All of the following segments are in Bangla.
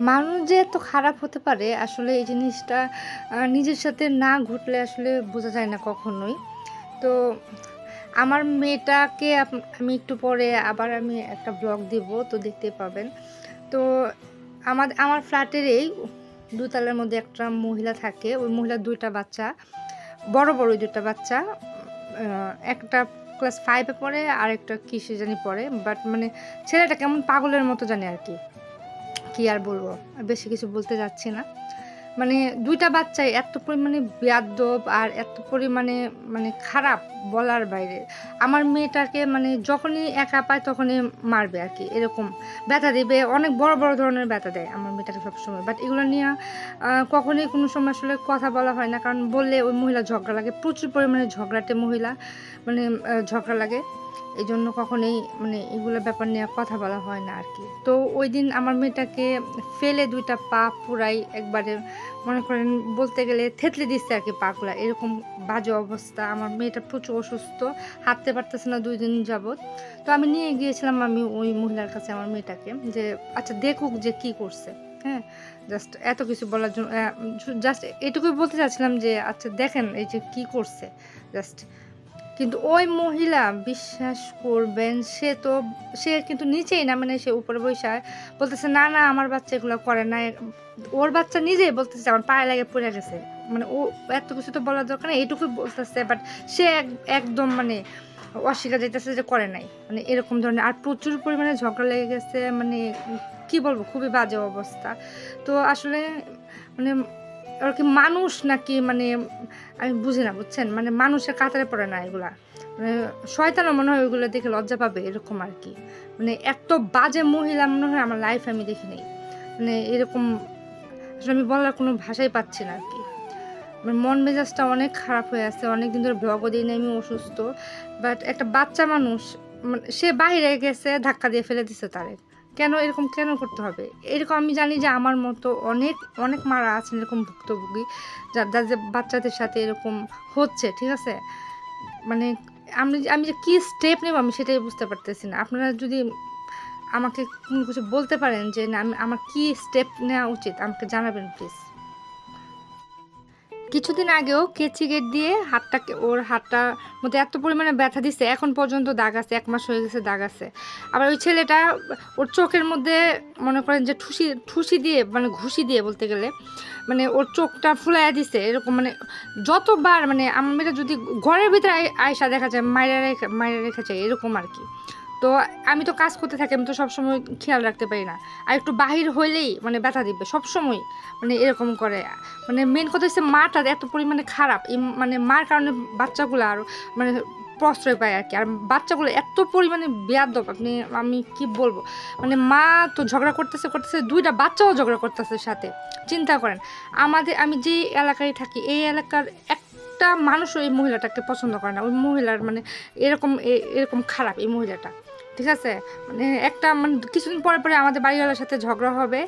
মানুষ যে এত খারাপ হতে পারে আসলে এই জিনিসটা নিজের সাথে না ঘটলে আসলে বোঝা যায় না কখনোই। তো আমার মেয়েটাকে আমি একটু পরে আবার আমি একটা ব্লগ দিব, তো দেখতে পাবেন। তো আমার ফ্ল্যাটেরই ২ তলার মধ্যে একটা মহিলা থাকে। ওই মহিলার ২ টা বাচ্চা, বড়, বড় ২ টা বাচ্চা। একটা ক্লাস 5 এ পড়ে, আরেকটা কিসে জানি পড়ে। বাট মানে ছেলেটা কেমন পাগলের মতো জানি আরকি। কি আর বলবো? বেশি কিছু বলতে যাচ্ছি না। মানে ২ টা বাচ্চাই এত পরিমাণে বেয়াদ্দপ আর এত পরিমাণে খারাপ, বলার বাইরে। আমার মেয়েটাকে মানে যখনই একা পায় তখনই মারবে আরকি, এরকম। ব্যথা দিবে, অনেক বড়, বড় ধরনের ব্যথা দেয় আমার মেয়েটাকে সবসময়। বাট এগুলো নিয়ে কখনোই কোনো সময় আসলে কথা বলা হয় না। কারণ বললে ওই মহিলা ঝগড়া লাগে। প্রচুর পরিমাণে ঝগড়াটে মহিলা, মানে ঝগড়া লাগে। এজন্য কখনোই মানে এগুলো ব্যাপার নিয়ে কথা বলা হয় না আরকি। তো ঐদিন আমার মেয়েটাকে ফেলে ২ টা পা পুরাই একবারে, মনে করেন বলতে গেলে থেতলে দিচ্ছে আরকি পাগুলা। এরকম বাজে অবস্থা। আমার মেয়েটা প্রচুর অসুস্থ। হাঁটতে পারতেছে না ২ দিন যাবৎ। তো আমি নিয়ে গিয়েছিলাম ওই মহিলার কাছে আমার মেয়েটাকে, যে আচ্ছা দেখুক যে কি করছে। হ্যাঁ? জাস্ট এত কিছু বলার জন্য জাস্ট এটুকুই বলতে চাচ্ছিলাম যে আচ্ছা দেখেন এই যে কি করছে। জাস্ট। কিন্তু ওই মহিলা, বিশ্বাস করবেন, সে কিন্তু নিচেই না, মানে সে উপরে বইসা বলতেছে, "না, না আমার বাচ্চা এগুলো করে না।" ওর বাচ্চা নিজেই বলতেছে আমার পায়ে লেগে পড়ে গেছে। মানে ও এত কিছু তো বলার দরকার নেই, এইটুকুই বলতেছে। বাট সে একদম মানে অস্বীকার যাইতেছে যে করে নাই। মানে এরকম ধরনের আর প্রচুর পরিমাণে ঝগড়া লেগে গেছে। মানে কি বলবো, খুবই বাজে অবস্থা। তো আসলে মানে ওরা কি মানুষ নাকি, মানে আমি বুঝি না, বুঝছেন? মানে মানুষের কাতারে পড়ে না এগুলা। মানে শয়তানও মনে হয় ওইগুলো দেখে লজ্জা পাবে, এরকম আরকি। মানে এত বাজে মহিলা মনে হয় আমার লাইফে আমি দেখি নাই। মানে এরকম আসলে আমি বলার কোনো ভাষাই পাচ্ছি না আরকি। আমার মন মেজাজটা অনেক খারাপ হয়ে আছে। অনেকদিন ধরে ব্লগও দিই নাই, আমি অসুস্থ। বাট একটা বাচ্চা মানুষ, সে বাহিরে গেছে, ধাক্কা দিয়ে ফেলে দিছে তারে। এরকম কেন করতে হবে? এরকম আমি জানি যে আমার মতো অনেক, অনেক মারা আছেন এরকম ভুক্তভোগী, যাদের বাচ্চাদের সাথে এরকম হচ্ছে, ঠিক আছে? মানে আমি যে কি স্টেপ নেব আমি সেটাই বুঝতে পারতেছি না। আপনারা যদি আমাকে কোনো কিছু বলতে পারেন যে না, আমার কি স্টেপ নেওয়া উচিত আমাকে জানাবেন প্লিজ। কিছুদিন আগেও কেচি গেট দিয়ে ওর হাতটার মধ্যে এত পরিমাণে ব্যথা দিছে, এখন পর্যন্ত দাগ আছে, ১ মাস হয়ে গেছে দাগ আছে। আবার ওই ছেলেটা ওর চোখের মধ্যে, মনে করেন যে ঠুসি দিয়ে, মানে ঘুষি দিয়ে বলতে গেলে, মানে ওর চোখটা ফুলাইয়া দিছে এরকম। মানে যতবার, মানে আমার মেয়েটা যদি ঘরের ভিতরে আয়সা দেখা যায় মায়েরা রেখা যায় এরকম আর কি। তো আমি তো কাজ করতে থাকি, আমি তো সবসময় খেয়াল রাখতে পারি না। আর একটু বাহির হইলেই মানে ব্যথা দিবে সবসময়, মানে এরকম করে। মানে মেন কথা হচ্ছে মাটা এত পরিমাণে খারাপ, মানে মার কারণে বাচ্চাগুলো আরও মানে প্রশ্রয় পায় আর কি। আর বাচ্চাগুলো এত পরিমাণে বেয়াদব, আমি কি বলবো, মানে মা তো ঝগড়া করতেছে ২টা বাচ্চাও ঝগড়া করতেছে সাথে। চিন্তা করেন, আমি যে এলাকায় থাকি এই এলাকার একটা মানুষও এই মহিলাটাকে পছন্দ করে না। ওই মহিলার মানে এরকম খারাপ এই মহিলাটা, ঠিক আছে? মানে কিছুদিন পরে আমাদের বাড়িওয়ালার সাথে ঝগড়া হবে,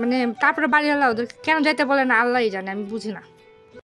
মানে তারপরে বাড়িওয়ালা ওদের কেন যাইতে বলে না আল্লাহই জানে, আমি বুঝি না।